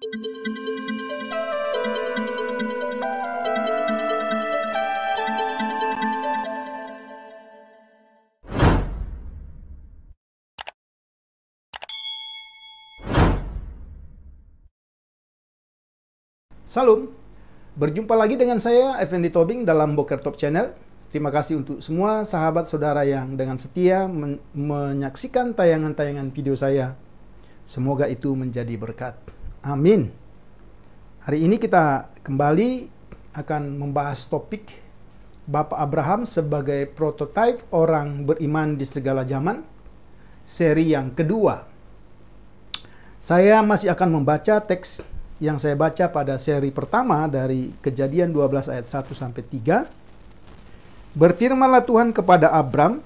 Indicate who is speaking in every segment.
Speaker 1: Salam, berjumpa lagi dengan saya, Effendi Tobing, dalam Boker Top Channel. Terima kasih untuk semua sahabat saudara yang dengan setia menyaksikan tayangan-tayangan video saya. Semoga itu menjadi berkat. Amin. Hari ini kita kembali akan membahas topik Bapak Abraham sebagai prototipe orang beriman di segala zaman, seri yang kedua. Saya masih akan membaca teks yang saya baca pada seri pertama dari Kejadian 12 ayat 1 sampai 3. Berfirmanlah Tuhan kepada Abram,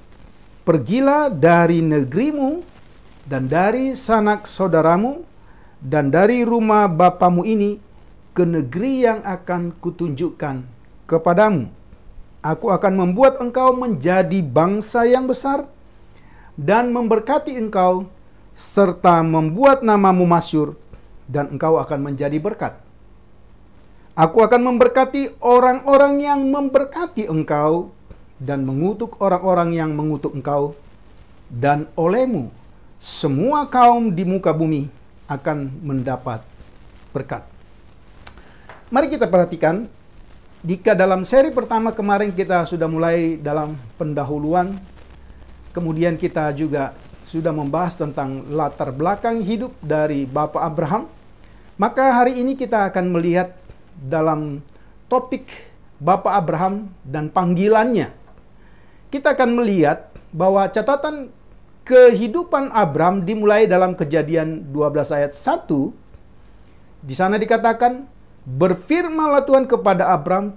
Speaker 1: "Pergilah dari negerimu dan dari sanak saudaramu dan dari rumah bapamu ini ke negeri yang akan kutunjukkan kepadamu. Aku akan membuat engkau menjadi bangsa yang besar dan memberkati engkau serta membuat namamu masyhur, dan engkau akan menjadi berkat. Aku akan memberkati orang-orang yang memberkati engkau dan mengutuk orang-orang yang mengutuk engkau, dan olehmu semua kaum di muka bumi akan mendapat berkat." Mari kita perhatikan, jika dalam seri pertama kemarin kita sudah mulai dalam pendahuluan, kemudian kita juga sudah membahas tentang latar belakang hidup dari Bapak Abraham, maka hari ini kita akan melihat dalam topik Bapak Abraham dan panggilannya. Kita akan melihat bahwa catatan kehidupan Abraham dimulai dalam Kejadian 12 ayat 1. Di sana dikatakan, "Berfirmanlah Tuhan kepada Abraham,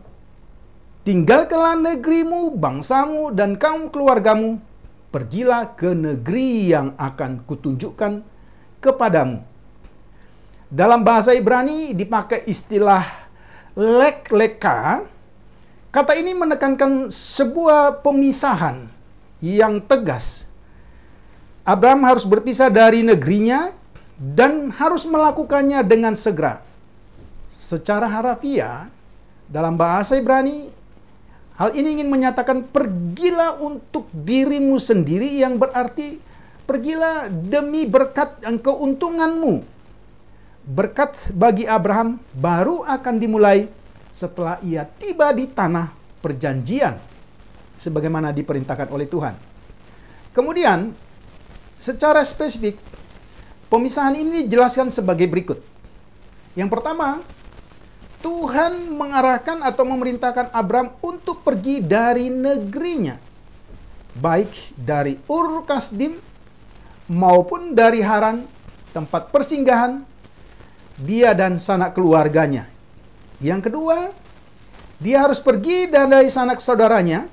Speaker 1: tinggalkanlah negerimu, bangsamu, dan kaum keluargamu, pergilah ke negeri yang akan kutunjukkan kepadamu." Dalam bahasa Ibrani dipakai istilah lek leka. Kata ini menekankan sebuah pemisahan yang tegas. Abraham harus berpisah dari negerinya dan harus melakukannya dengan segera. Secara harafiah, dalam bahasa Ibrani, hal ini ingin menyatakan pergilah untuk dirimu sendiri, yang berarti pergilah demi berkat dan keuntunganmu. Berkat bagi Abraham baru akan dimulai setelah ia tiba di tanah perjanjian, sebagaimana diperintahkan oleh Tuhan. Kemudian, secara spesifik, pemisahan ini dijelaskan sebagai berikut. Yang pertama, Tuhan mengarahkan atau memerintahkan Abraham untuk pergi dari negerinya, baik dari Ur Kasdim maupun dari Haran, tempat persinggahan dia dan sanak keluarganya. Yang kedua, dia harus pergi dari sanak saudaranya,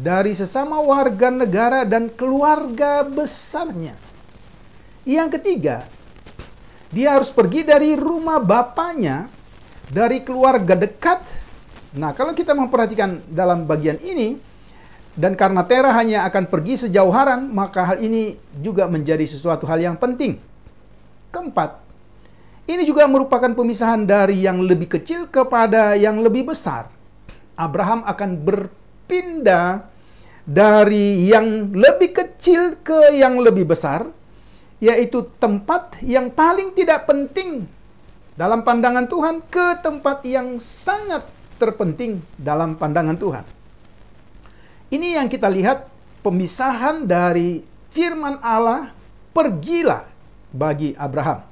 Speaker 1: dari sesama warga negara dan keluarga besarnya. Yang ketiga, dia harus pergi dari rumah bapaknya, dari keluarga dekat. Nah, kalau kita memperhatikan dalam bagian ini, dan karena Tera hanya akan pergi sejauh Haran, maka hal ini juga menjadi sesuatu hal yang penting. Keempat, ini juga merupakan pemisahan dari yang lebih kecil kepada yang lebih besar. Abraham akan berpindah dari yang lebih kecil ke yang lebih besar, yaitu tempat yang paling tidak penting dalam pandangan Tuhan ke tempat yang sangat terpenting dalam pandangan Tuhan. Ini yang kita lihat, pemisahan dari firman Allah, pergilah bagi Abraham.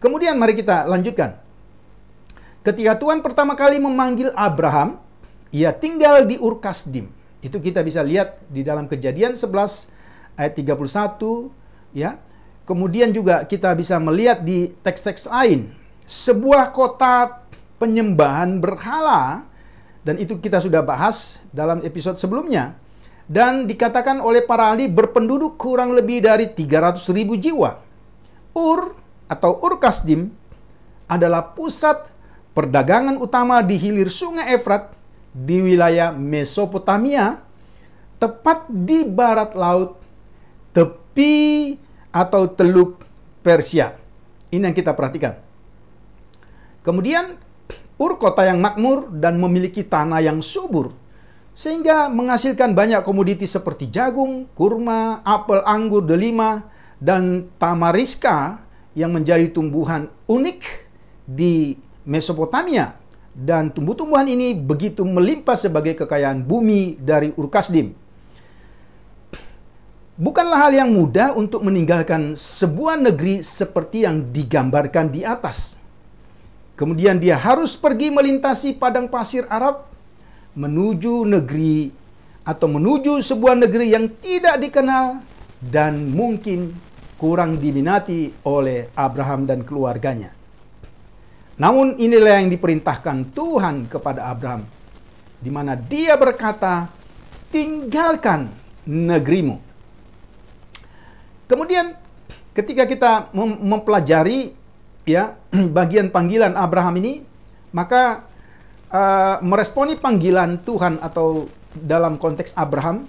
Speaker 1: Kemudian mari kita lanjutkan. Ketika Tuhan pertama kali memanggil Abraham, ia tinggal di Ur Kasdim. Itu kita bisa lihat di dalam Kejadian 11 ayat 31, ya. Kemudian juga kita bisa melihat di teks-teks lain, sebuah kota penyembahan berhala, dan itu kita sudah bahas dalam episode sebelumnya. Dan dikatakan oleh para ahli berpenduduk kurang lebih dari 300.000 jiwa. Ur atau Ur Kasdim adalah pusat perdagangan utama di hilir sungai Efrat di wilayah Mesopotamia, tepat di barat laut, tepi atau teluk Persia. Ini yang kita perhatikan. Kemudian Ur kota yang makmur dan memiliki tanah yang subur, sehingga menghasilkan banyak komoditi seperti jagung, kurma, apel, anggur, delima, dan tamariska yang menjadi tumbuhan unik di Mesopotamia. Dan tumbuh-tumbuhan ini begitu melimpah sebagai kekayaan bumi dari Ur Kasdim. Bukanlah hal yang mudah untuk meninggalkan sebuah negeri seperti yang digambarkan di atas. Kemudian dia harus pergi melintasi padang pasir Arab menuju negeri atau menuju sebuah negeri yang tidak dikenal dan mungkin kurang diminati oleh Abraham dan keluarganya. Namun inilah yang diperintahkan Tuhan kepada Abraham, di mana dia berkata, tinggalkan negerimu. Kemudian ketika kita mempelajari bagian panggilan Abraham ini, maka meresponi panggilan Tuhan atau dalam konteks Abraham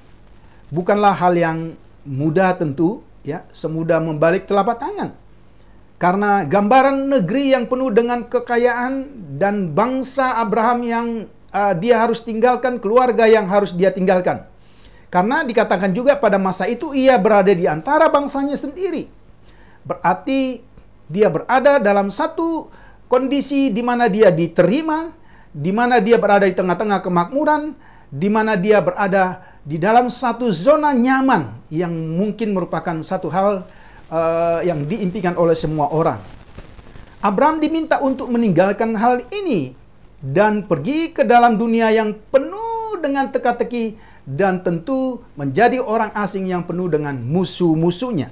Speaker 1: bukanlah hal yang mudah tentu, semudah membalik telapak tangan. Karena gambaran negeri yang penuh dengan kekayaan dan bangsa Abraham yang dia harus tinggalkan, keluarga yang harus dia tinggalkan. Karena dikatakan juga pada masa itu ia berada di antara bangsanya sendiri. Berarti dia berada dalam satu kondisi di mana dia diterima, di mana dia berada di tengah-tengah kemakmuran, di mana dia berada di dalam satu zona nyaman yang mungkin merupakan satu hal yang diimpikan oleh semua orang. Abraham diminta untuk meninggalkan hal ini dan pergi ke dalam dunia yang penuh dengan teka-teki dan tentu menjadi orang asing yang penuh dengan musuh-musuhnya.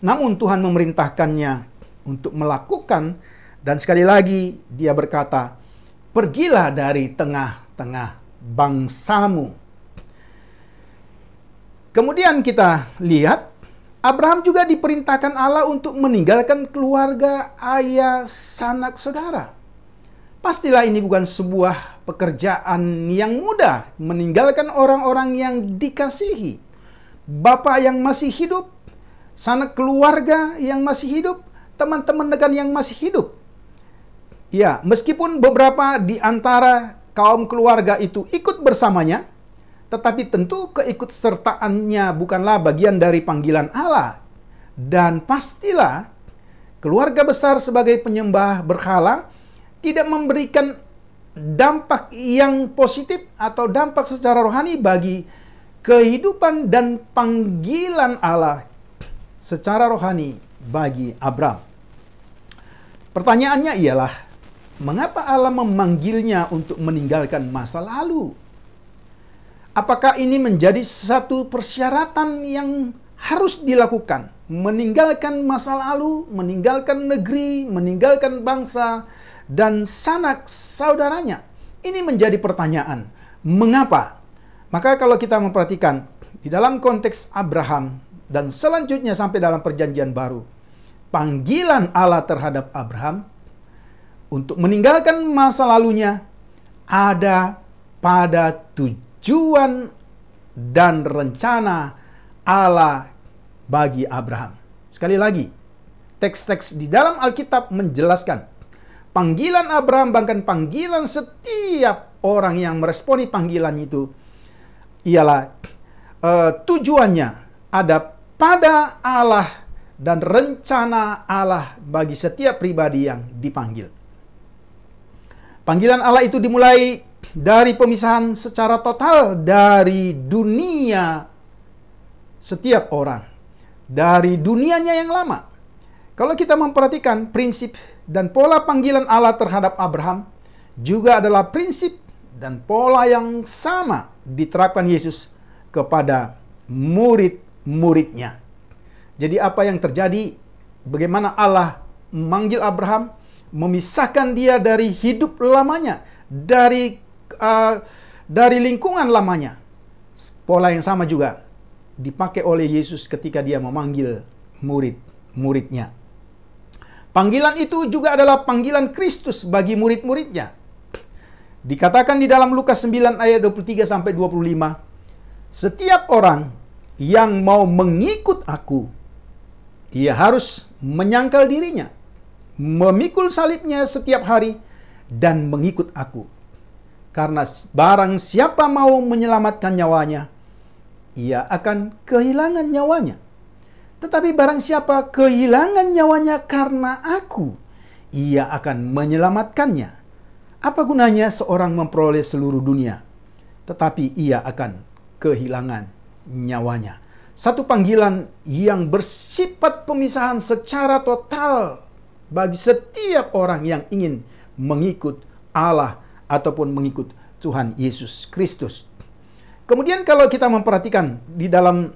Speaker 1: Namun Tuhan memerintahkannya untuk melakukan, dan sekali lagi dia berkata, pergilah dari tengah-tengah bangsamu. Kemudian kita lihat, Abraham juga diperintahkan Allah untuk meninggalkan keluarga, ayah, sanak, saudara. Pastilah ini bukan sebuah pekerjaan yang mudah, meninggalkan orang-orang yang dikasihi, bapak yang masih hidup, sanak keluarga yang masih hidup, teman-teman dekat yang masih hidup. Ya, meskipun beberapa di antara kaum keluarga itu ikut bersamanya, tetapi tentu keikutsertaannya bukanlah bagian dari panggilan Allah. Dan pastilah keluarga besar sebagai penyembah berhala tidak memberikan dampak yang positif atau dampak secara rohani bagi kehidupan dan panggilan Allah secara rohani bagi Abraham. Pertanyaannya ialah, mengapa Allah memanggilnya untuk meninggalkan masa lalu? Apakah ini menjadi satu persyaratan yang harus dilakukan? Meninggalkan masa lalu, meninggalkan negeri, meninggalkan bangsa, dan sanak saudaranya. Ini menjadi pertanyaan. Mengapa? Maka kalau kita memperhatikan di dalam konteks Abraham dan selanjutnya sampai dalam perjanjian baru, panggilan Allah terhadap Abraham untuk meninggalkan masa lalunya ada pada tujuan dan rencana Allah bagi Abraham. Sekali lagi, teks-teks di dalam Alkitab menjelaskan panggilan Abraham, bahkan panggilan setiap orang yang meresponi panggilan itu, ialah tujuannya ada pada Allah dan rencana Allah bagi setiap pribadi yang dipanggil. Panggilan Allah itu dimulai dari pemisahan secara total dari dunia setiap orang, dari dunianya yang lama. Kalau kita memperhatikan prinsip dan pola panggilan Allah terhadap Abraham juga adalah prinsip dan pola yang sama diterapkan Yesus kepada murid-muridnya. Jadi apa yang terjadi? Bagaimana Allah memanggil Abraham, memisahkan dia dari hidup lamanya, dari lingkungan lamanya. Pola yang sama juga dipakai oleh Yesus ketika dia memanggil murid-muridnya. Panggilan itu juga adalah panggilan Kristus bagi murid-muridnya. Dikatakan di dalam Lukas 9 ayat 23 sampai 25, setiap orang yang mau mengikut aku, ia harus menyangkal dirinya, memikul salibnya setiap hari, dan mengikut aku. Karena barang siapa mau menyelamatkan nyawanya, ia akan kehilangan nyawanya. Tetapi barang siapa kehilangan nyawanya karena aku, ia akan menyelamatkannya. Apa gunanya seorang memperoleh seluruh dunia, tetapi ia akan kehilangan nyawanya? Satu panggilan yang bersifat pemisahan secara total bagi setiap orang yang ingin mengikut Allah ataupun mengikut Tuhan Yesus Kristus. Kemudian kalau kita memperhatikan di dalam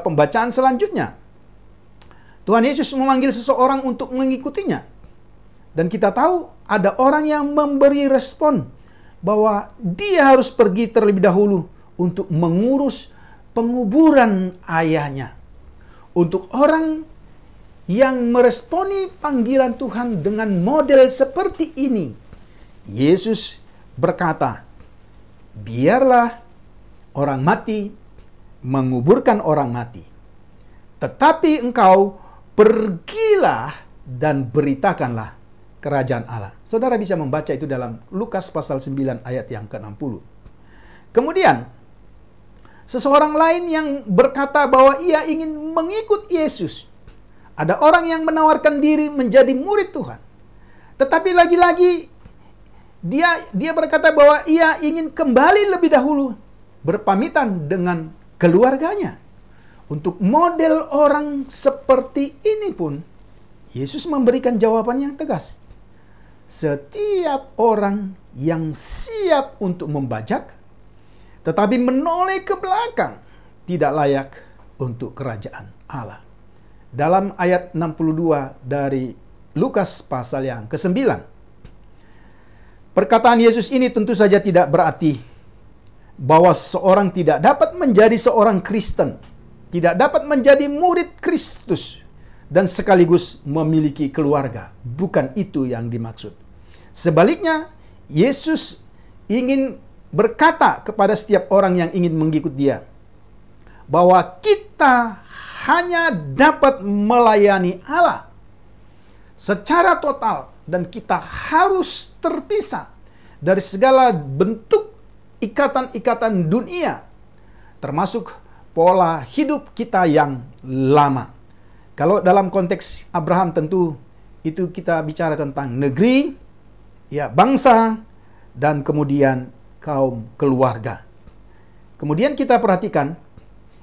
Speaker 1: pembacaan selanjutnya, Tuhan Yesus memanggil seseorang untuk mengikutinya. Dan kita tahu ada orang yang memberi respon bahwa dia harus pergi terlebih dahulu untuk mengurus penguburan ayahnya. Untuk orang yang meresponi panggilan Tuhan dengan model seperti ini, Yesus berkata, biarlah orang mati menguburkan orang mati, tetapi engkau pergilah dan beritakanlah kerajaan Allah. Saudara bisa membaca itu dalam Lukas pasal 9 ayat yang ke-60. Kemudian, seseorang lain yang berkata bahwa ia ingin mengikut Yesus. Ada orang yang menawarkan diri menjadi murid Tuhan. Tetapi lagi-lagi dia berkata bahwa ia ingin kembali lebih dahulu berpamitan dengan keluarganya. Untuk model orang seperti ini pun, Yesus memberikan jawaban yang tegas. Setiap orang yang siap untuk membajak, tetapi menoleh ke belakang, tidak layak untuk kerajaan Allah. Dalam ayat 62 dari Lukas pasal yang ke-9. Perkataan Yesus ini tentu saja tidak berarti bahwa seorang tidak dapat menjadi seorang Kristen, tidak dapat menjadi murid Kristus, dan sekaligus memiliki keluarga. Bukan itu yang dimaksud. Sebaliknya, Yesus ingin berkata kepada setiap orang yang ingin mengikut dia, bahwa kita hanya dapat melayani Allah secara total, dan kita harus terpisah dari segala bentuk ikatan-ikatan dunia, termasuk pola hidup kita yang lama. Kalau dalam konteks Abraham tentu itu kita bicara tentang negeri, ya bangsa, dan kemudian kaum keluarga. Kemudian kita perhatikan,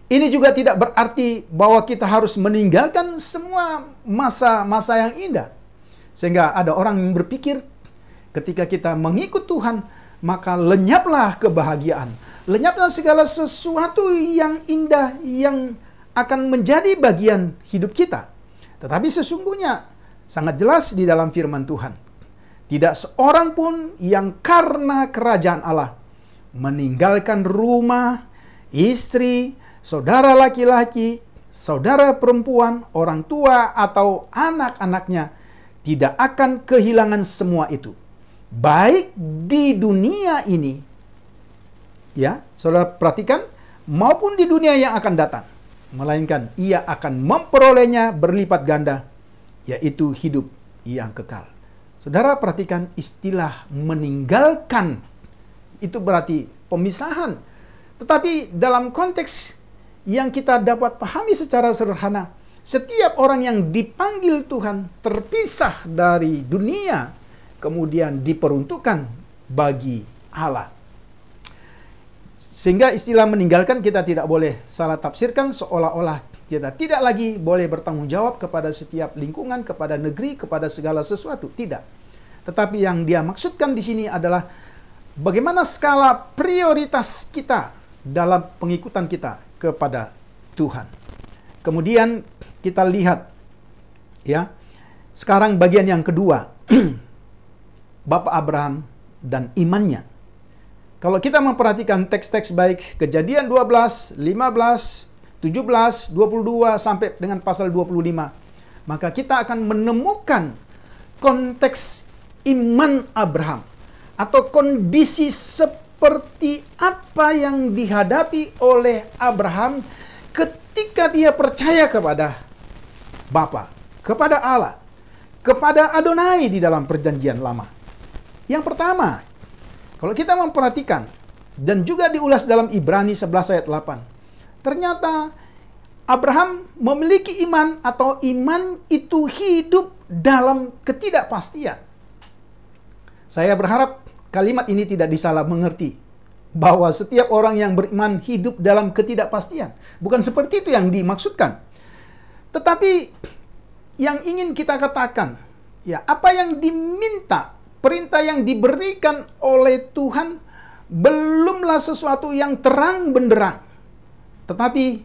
Speaker 1: ini juga tidak berarti bahwa kita harus meninggalkan semua masa-masa yang indah. Sehingga ada orang yang berpikir ketika kita mengikut Tuhan, maka lenyaplah kebahagiaan. Lenyaplah segala sesuatu yang indah yang akan menjadi bagian hidup kita. Tetapi sesungguhnya sangat jelas di dalam firman Tuhan, tidak seorang pun yang karena kerajaan Allah meninggalkan rumah, istri, saudara laki-laki, saudara perempuan, orang tua, atau anak-anaknya, tidak akan kehilangan semua itu. Baik di dunia ini, ya, saudara perhatikan, maupun di dunia yang akan datang. Melainkan ia akan memperolehnya berlipat ganda, yaitu hidup yang kekal. Saudara perhatikan istilah meninggalkan, itu berarti pemisahan. Tetapi dalam konteks yang kita dapat pahami secara sederhana, setiap orang yang dipanggil Tuhan terpisah dari dunia, kemudian diperuntukkan bagi Allah. Sehingga istilah meninggalkan kita tidak boleh salah tafsirkan seolah-olah kita tidak lagi boleh bertanggung jawab kepada setiap lingkungan, kepada negeri, kepada segala sesuatu. Tidak. Tetapi yang dia maksudkan di sini adalah bagaimana skala prioritas kita dalam pengikutan kita kepada Tuhan. Kemudian kita lihat, ya, sekarang bagian yang kedua, Bapak Abraham dan imannya. Kalau kita memperhatikan teks-teks baik Kejadian 12, 15, 17, 22 sampai dengan pasal 25, maka kita akan menemukan konteks iman Abraham atau kondisi seperti apa yang dihadapi oleh Abraham ketika dia percaya kepada Bapa, kepada Allah. kepada Adonai di dalam perjanjian lama. Yang pertama, kalau kita memperhatikan dan juga diulas dalam Ibrani 11 ayat 8, ternyata Abraham memiliki iman atau iman itu hidup dalam ketidakpastian. Saya berharap kalimat ini tidak disalah mengerti, bahwa setiap orang yang beriman hidup dalam ketidakpastian. Bukan seperti itu yang dimaksudkan. Tetapi yang ingin kita katakan, ya, apa yang diminta, perintah yang diberikan oleh Tuhan belumlah sesuatu yang terang benderang, tetapi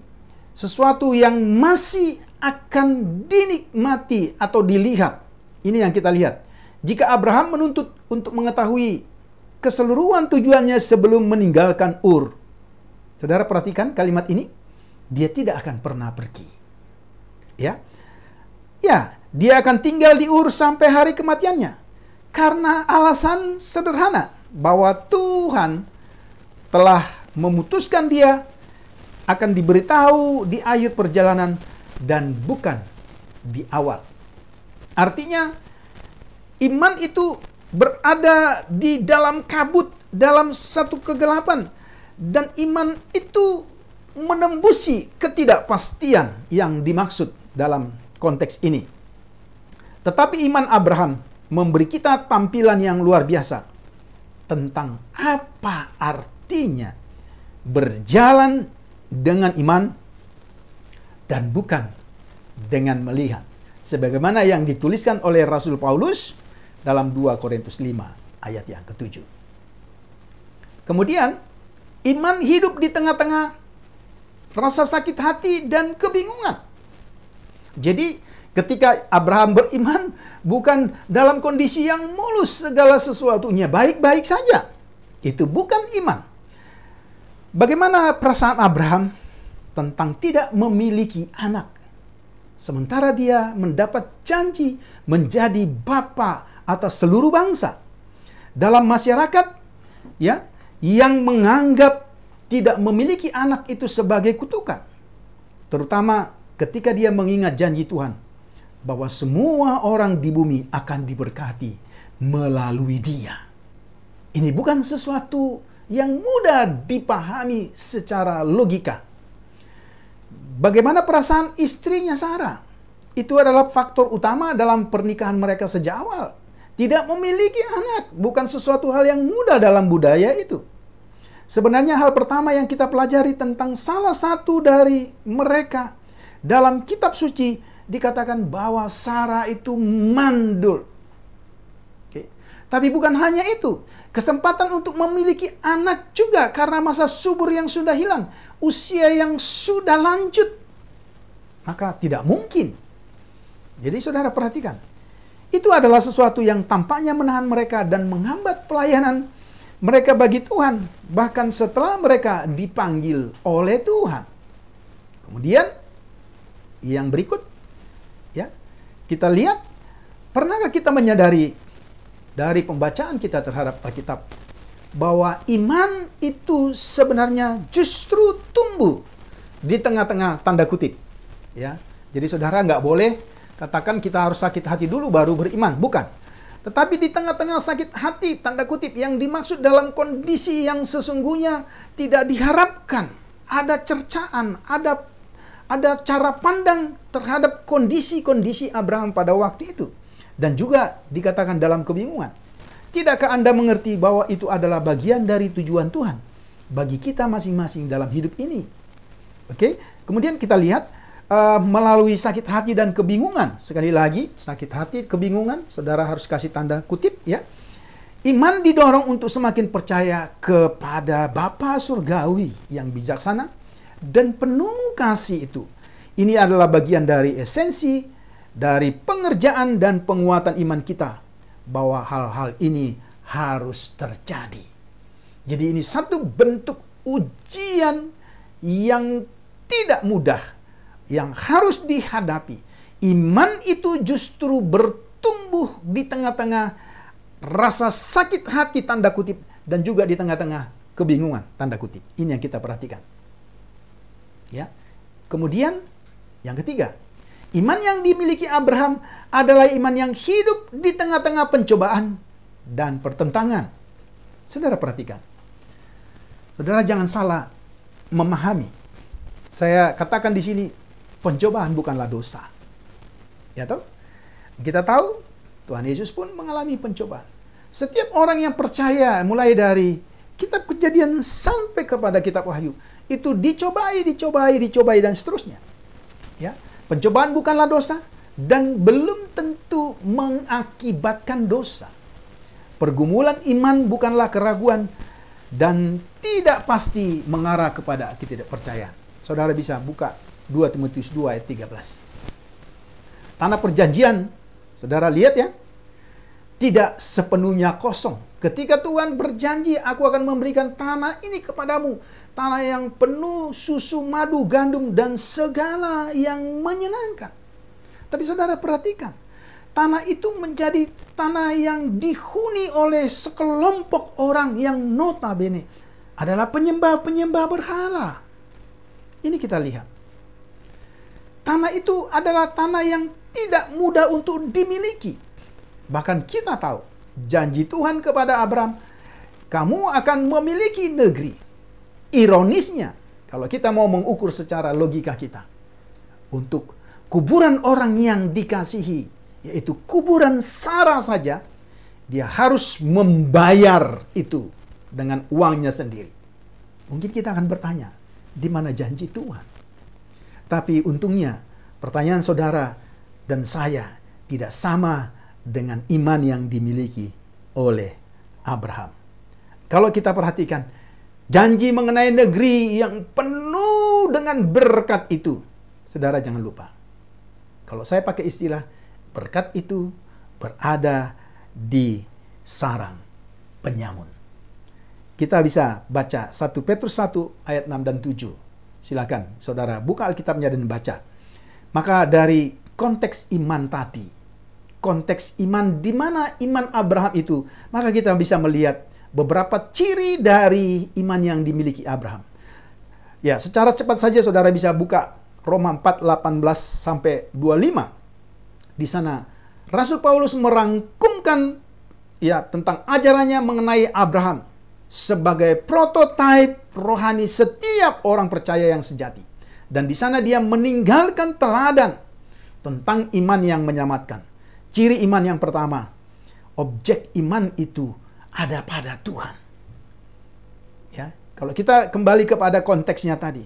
Speaker 1: sesuatu yang masih akan dinikmati atau dilihat. Ini yang kita lihat. Jika Abraham menuntut untuk mengetahui keseluruhan tujuannya sebelum meninggalkan Ur. Saudara perhatikan kalimat ini, dia tidak akan pernah pergi. Ya, dia akan tinggal di Ur sampai hari kematiannya. Karena alasan sederhana, bahwa Tuhan telah memutuskan dia akan diberitahu di akhir perjalanan dan bukan di awal. Artinya, iman itu berada di dalam kabut, dalam satu kegelapan. Dan iman itu menembusi ketidakpastian yang dimaksud dalam konteks ini. Tetapi iman Abraham memberi kita tampilan yang luar biasa tentang apa artinya berjalan dengan iman dan bukan dengan melihat. Sebagaimana yang dituliskan oleh Rasul Paulus dalam 2 Korintus 5 ayat yang ke-7. Kemudian, iman hidup di tengah-tengah rasa sakit hati dan kebingungan. Jadi, ketika Abraham beriman, bukan dalam kondisi yang mulus segala sesuatunya baik-baik saja. Itu bukan iman. Bagaimana perasaan Abraham tentang tidak memiliki anak, sementara dia mendapat janji menjadi bapa atas seluruh bangsa? Dalam masyarakat, ya, yang menganggap tidak memiliki anak itu sebagai kutukan, terutama ketika dia mengingat janji Tuhan bahwa semua orang di bumi akan diberkati melalui dia. Ini bukan sesuatu yang mudah dipahami secara logika. Bagaimana perasaan istrinya Sarah? Itu adalah faktor utama dalam pernikahan mereka sejak awal. Tidak memiliki anak bukan sesuatu hal yang mudah dalam budaya itu. Sebenarnya hal pertama yang kita pelajari tentang salah satu dari mereka dalam kitab suci dikatakan bahwa Sarah itu mandul. Oke. Tapi bukan hanya itu. Kesempatan untuk memiliki anak juga karena masa subur yang sudah hilang. Usia yang sudah lanjut. Maka tidak mungkin. Jadi saudara perhatikan. Itu adalah sesuatu yang tampaknya menahan mereka dan menghambat pelayanan mereka bagi Tuhan. Bahkan setelah mereka dipanggil oleh Tuhan. Kemudian, yang berikut, ya, kita lihat, pernahkah kita menyadari dari pembacaan kita terhadap Alkitab bahwa iman itu sebenarnya justru tumbuh di tengah-tengah tanda kutip, ya. Jadi saudara nggak boleh katakan kita harus sakit hati dulu baru beriman, bukan. Tetapi di tengah-tengah sakit hati tanda kutip yang dimaksud dalam kondisi yang sesungguhnya tidak diharapkan, ada cercaan, ada cara pandang terhadap kondisi-kondisi Abraham pada waktu itu. Dan juga dikatakan dalam kebingungan. Tidakkah Anda mengerti bahwa itu adalah bagian dari tujuan Tuhan bagi kita masing-masing dalam hidup ini? Oke, kemudian kita lihat melalui sakit hati dan kebingungan. Sekali lagi, sakit hati, kebingungan, saudara harus kasih tanda kutip, ya. Iman didorong untuk semakin percaya kepada Bapa Surgawi yang bijaksana dan penuh kasih itu. Ini adalah bagian dari esensi dari pengerjaan dan penguatan iman kita bahwa hal-hal ini harus terjadi. Jadi ini satu bentuk ujian yang tidak mudah yang harus dihadapi. Iman itu justru bertumbuh di tengah-tengah rasa sakit hati tanda kutip dan juga di tengah-tengah kebingungan tanda kutip. Ini yang kita perhatikan. Ya. Kemudian yang ketiga, Iman yang dimiliki Abraham adalah iman yang hidup di tengah-tengah pencobaan dan pertentangan. Saudara perhatikan. Saudara jangan salah memahami. Saya katakan di sini, pencobaan bukanlah dosa. Ya toh? Kita tahu Tuhan Yesus pun mengalami pencobaan. Setiap orang yang percaya mulai dari kitab Kejadian sampai kepada kitab Wahyu itu dicobai dan seterusnya. Ya, pencobaan bukanlah dosa dan belum tentu mengakibatkan dosa. Pergumulan iman bukanlah keraguan dan tidak pasti mengarah kepada ketidakpercayaan. Saudara bisa buka 2 Timotius 2 ayat 13. Tanah perjanjian, saudara lihat ya, tidak sepenuhnya kosong. Ketika Tuhan berjanji, aku akan memberikan tanah ini kepadamu. Tanah yang penuh susu, madu, gandum, dan segala yang menyenangkan. Tapi saudara perhatikan, tanah itu menjadi tanah yang dihuni oleh sekelompok orang yang notabene adalah penyembah-penyembah berhala. Ini kita lihat. Tanah itu adalah tanah yang tidak mudah untuk dimiliki. Bahkan kita tahu, janji Tuhan kepada Abraham, kamu akan memiliki negeri. Ironisnya, kalau kita mau mengukur secara logika kita, untuk kuburan orang yang dikasihi, yaitu kuburan Sarah saja, dia harus membayar itu dengan uangnya sendiri. Mungkin kita akan bertanya, di mana janji Tuhan? Tapi untungnya, pertanyaan saudara dan saya tidak sama dengan iman yang dimiliki oleh Abraham. Kalau kita perhatikan, janji mengenai negeri yang penuh dengan berkat itu, saudara jangan lupa. Kalau saya pakai istilah, berkat itu berada di sarang penyamun. Kita bisa baca 1 Petrus 1 ayat 6 dan 7. Silakan saudara buka Alkitabnya dan baca. Maka dari konteks iman tadi, konteks iman di mana iman Abraham itu, maka kita bisa melihat beberapa ciri dari iman yang dimiliki Abraham. Ya, secara cepat saja saudara bisa buka Roma 4:18 sampai 25. Di sana Rasul Paulus merangkumkan ya tentang ajarannya mengenai Abraham sebagai prototipe rohani setiap orang percaya yang sejati. Dan di sana dia meninggalkan teladan tentang iman yang menyelamatkan. Ciri iman yang pertama, objek iman itu ada pada Tuhan. Ya, kalau kita kembali kepada konteksnya tadi,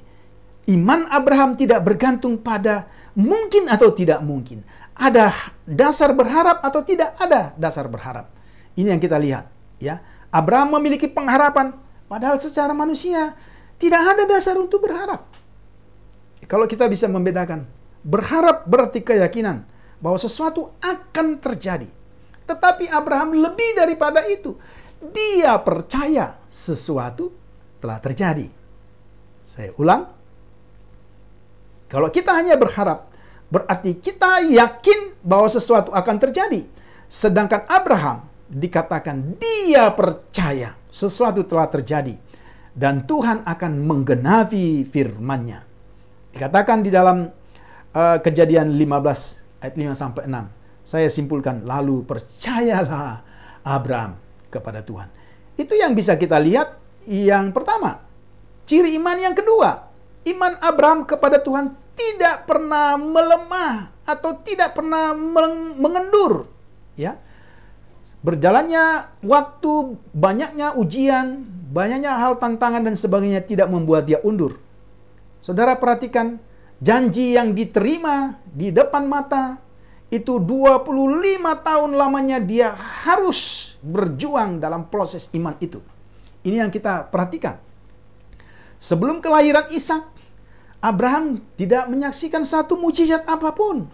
Speaker 1: iman Abraham tidak bergantung pada mungkin atau tidak mungkin. Ada dasar berharap atau tidak ada dasar berharap. Ini yang kita lihat, ya. Abraham memiliki pengharapan, padahal secara manusia tidak ada dasar untuk berharap. Kalau kita bisa membedakan, berharap berarti keyakinan bahwa sesuatu akan terjadi. Tetapi Abraham lebih daripada itu. Dia percaya sesuatu telah terjadi. Saya ulang. Kalau kita hanya berharap, berarti kita yakin bahwa sesuatu akan terjadi. Sedangkan Abraham dikatakan dia percaya sesuatu telah terjadi. Dan Tuhan akan menggenapi firman-Nya. Dikatakan di dalam Kejadian 15 ayat 5 sampai 6. Saya simpulkan, lalu percayalah Abraham kepada Tuhan. Itu yang bisa kita lihat yang pertama. Ciri iman yang kedua, iman Abraham kepada Tuhan tidak pernah melemah atau tidak pernah mengendur. Ya. Berjalannya waktu, banyaknya ujian, banyaknya hal tantangan dan sebagainya tidak membuat dia undur. Saudara perhatikan, janji yang diterima di depan mata, itu 25 tahun lamanya dia harus berjuang dalam proses iman itu. Ini yang kita perhatikan. Sebelum kelahiran Ishak, Abraham tidak menyaksikan satu mukjizat apapun.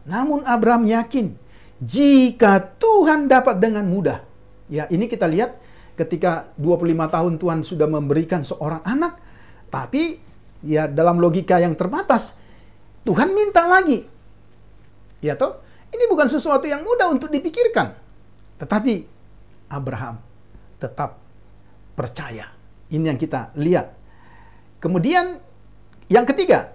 Speaker 1: Namun Abraham yakin, jika Tuhan dapat dengan mudah. Ya, ini kita lihat ketika 25 tahun Tuhan sudah memberikan seorang anak, tapi ya dalam logika yang terbatas, Tuhan minta lagi. Ya toh? Ini bukan sesuatu yang mudah untuk dipikirkan. Tetapi Abraham tetap percaya. Ini yang kita lihat. Kemudian yang ketiga,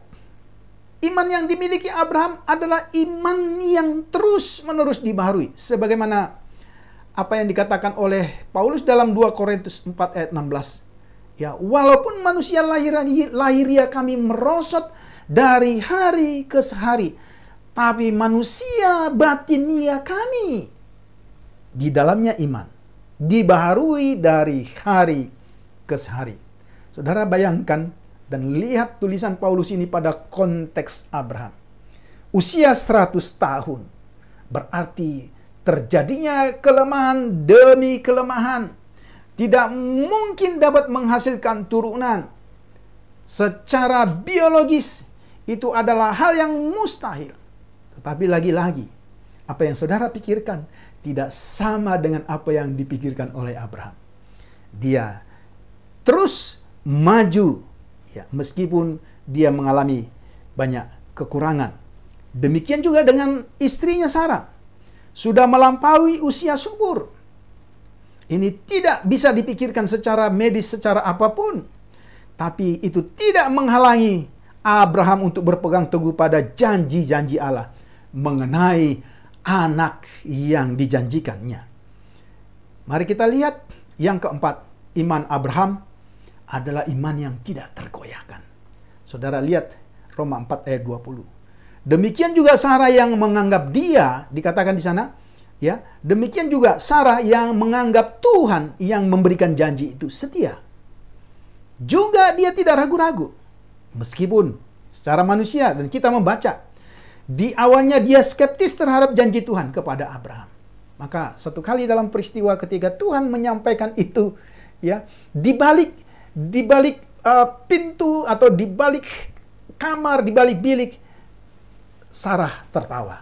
Speaker 1: Iman yang dimiliki Abraham adalah iman yang terus-menerus dibaharui. Sebagaimana apa yang dikatakan oleh Paulus dalam 2 Korintus 4 ayat 16. Ya, walaupun manusia lahiriah kami merosot dari hari ke hari, tapi manusia batinia kami di dalamnya iman, dibaharui dari hari ke hari. Saudara bayangkan dan lihat tulisan Paulus ini pada konteks Abraham. Usia 100 tahun, berarti terjadinya kelemahan demi kelemahan. Tidak mungkin dapat menghasilkan turunan. Secara biologis, itu adalah hal yang mustahil. Tetapi lagi-lagi, apa yang saudara pikirkan tidak sama dengan apa yang dipikirkan oleh Abraham. Dia terus maju, ya, meskipun dia mengalami banyak kekurangan. Demikian juga dengan istrinya Sarah. Sudah melampaui usia subur. Ini tidak bisa dipikirkan secara medis, secara apapun. Tapi itu tidak menghalangi Abraham untuk berpegang teguh pada janji-janji Allah mengenai anak yang dijanjikannya. Mari kita lihat yang keempat. Iman Abraham adalah iman yang tidak tergoyahkan. Saudara lihat Roma 4 ayat 20. Demikian juga Sarah yang menganggap dia, dikatakan di sana, ya, demikian juga Sarah yang menganggap Tuhan yang memberikan janji itu setia. Juga dia tidak ragu-ragu. Meskipun secara manusia, dan kita membaca, di awalnya dia skeptis terhadap janji Tuhan kepada Abraham. Maka satu kali dalam peristiwa ketika Tuhan menyampaikan itu, ya, di balik pintu atau di balik kamar, di balik bilik, Sarah tertawa.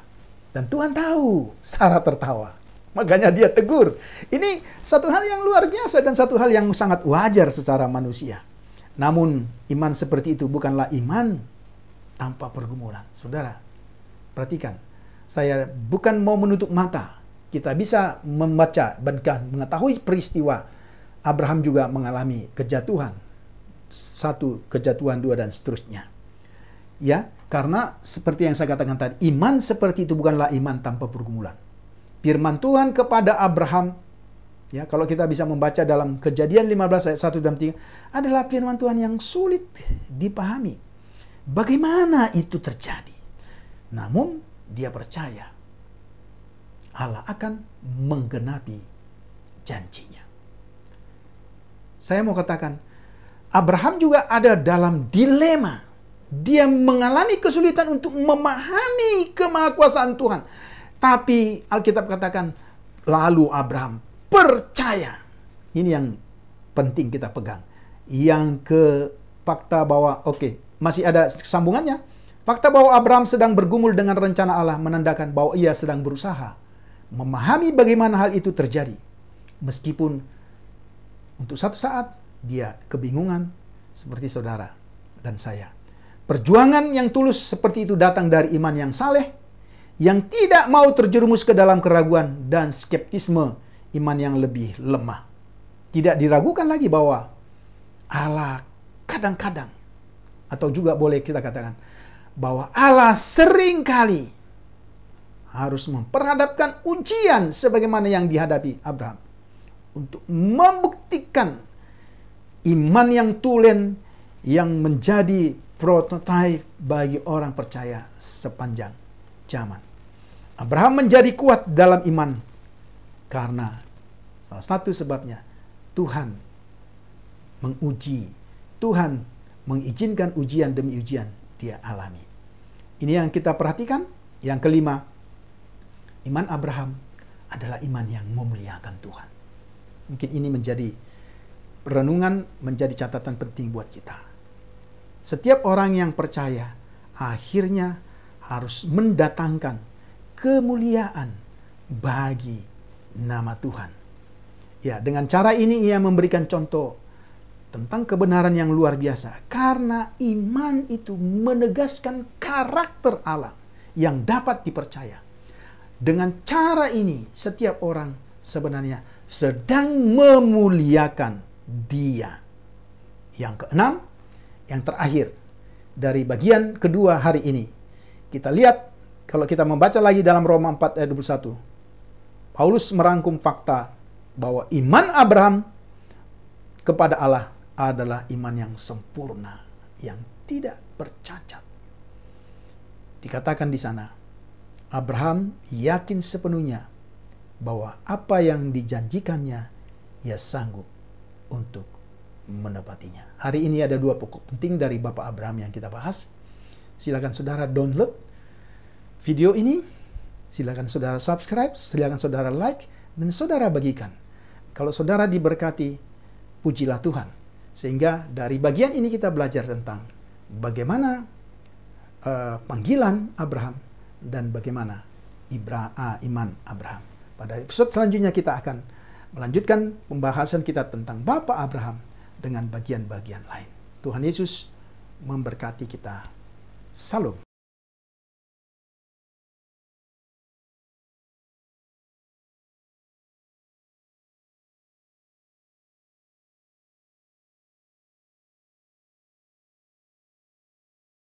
Speaker 1: Dan Tuhan tahu Sarah tertawa. Makanya dia tegur. Ini satu hal yang luar biasa dan satu hal yang sangat wajar secara manusia. Namun iman seperti itu bukanlah iman tanpa pergumulan. Saudara, perhatikan. Saya bukan mau menutup mata. Kita bisa membaca dan mengetahui peristiwa Abraham juga mengalami kejatuhan. 1, kejatuhan 2, dan seterusnya. Ya, karena seperti yang saya katakan tadi, iman seperti itu bukanlah iman tanpa pergumulan. Firman Tuhan kepada Abraham, ya, kalau kita bisa membaca dalam Kejadian 15 ayat 1 dan 3, adalah firman Tuhan yang sulit dipahami. Bagaimana itu terjadi? Namun dia percaya Allah akan menggenapi janjinya. Saya mau katakan, Abraham juga ada dalam dilema. Dia mengalami kesulitan untuk memahami kemahakuasaan Tuhan. Tapi Alkitab katakan, lalu Abraham percaya. Ini yang penting kita pegang. Yang ke fakta bahwa, masih ada sambungannya. Fakta bahwa Abraham sedang bergumul dengan rencana Allah menandakan bahwa ia sedang berusaha memahami bagaimana hal itu terjadi. Meskipun untuk satu saat dia kebingungan seperti saudara dan saya. Perjuangan yang tulus seperti itu datang dari iman yang saleh, yang tidak mau terjerumus ke dalam keraguan dan skeptisme iman yang lebih lemah. Tidak diragukan lagi bahwa Allah kadang-kadang, atau juga boleh kita katakan, bahwa Allah seringkali harus memperhadapkan ujian sebagaimana yang dihadapi Abraham. Untuk membuktikan iman yang tulen yang menjadi prototipe bagi orang percaya sepanjang zaman. Abraham menjadi kuat dalam iman karena salah satu sebabnya Tuhan menguji, Tuhan mengizinkan ujian demi ujian dia alami. Ini yang kita perhatikan. Yang kelima, iman Abraham adalah iman yang memuliakan Tuhan. Mungkin ini menjadi renungan, menjadi catatan penting buat kita. Setiap orang yang percaya akhirnya harus mendatangkan kemuliaan bagi nama Tuhan. Ya, dengan cara ini ia memberikan contoh tentang kebenaran yang luar biasa. Karena iman itu menegaskan karakter Allah yang dapat dipercaya. Dengan cara ini setiap orang sebenarnya sedang memuliakan Dia. Yang keenam, yang terakhir, dari bagian kedua hari ini. Kita lihat, kalau kita membaca lagi dalam Roma 4 ayat 21, Paulus merangkum fakta bahwa iman Abraham kepada Allah adalah iman yang sempurna, yang tidak bercacat. Dikatakan di sana, Abraham yakin sepenuhnya bahwa apa yang dijanjikannya, ia sanggup untuk menepatinya. Hari ini ada dua pokok penting dari Bapak Abraham yang kita bahas. Silakan saudara download video ini, silakan saudara subscribe, silakan saudara like, dan saudara bagikan. Kalau saudara diberkati, pujilah Tuhan. Sehingga dari bagian ini kita belajar tentang bagaimana panggilan Abraham dan bagaimana iman Abraham. Pada episode selanjutnya kita akan melanjutkan pembahasan kita tentang Bapak Abraham dengan bagian-bagian lain. Tuhan Yesus memberkati kita. Salam.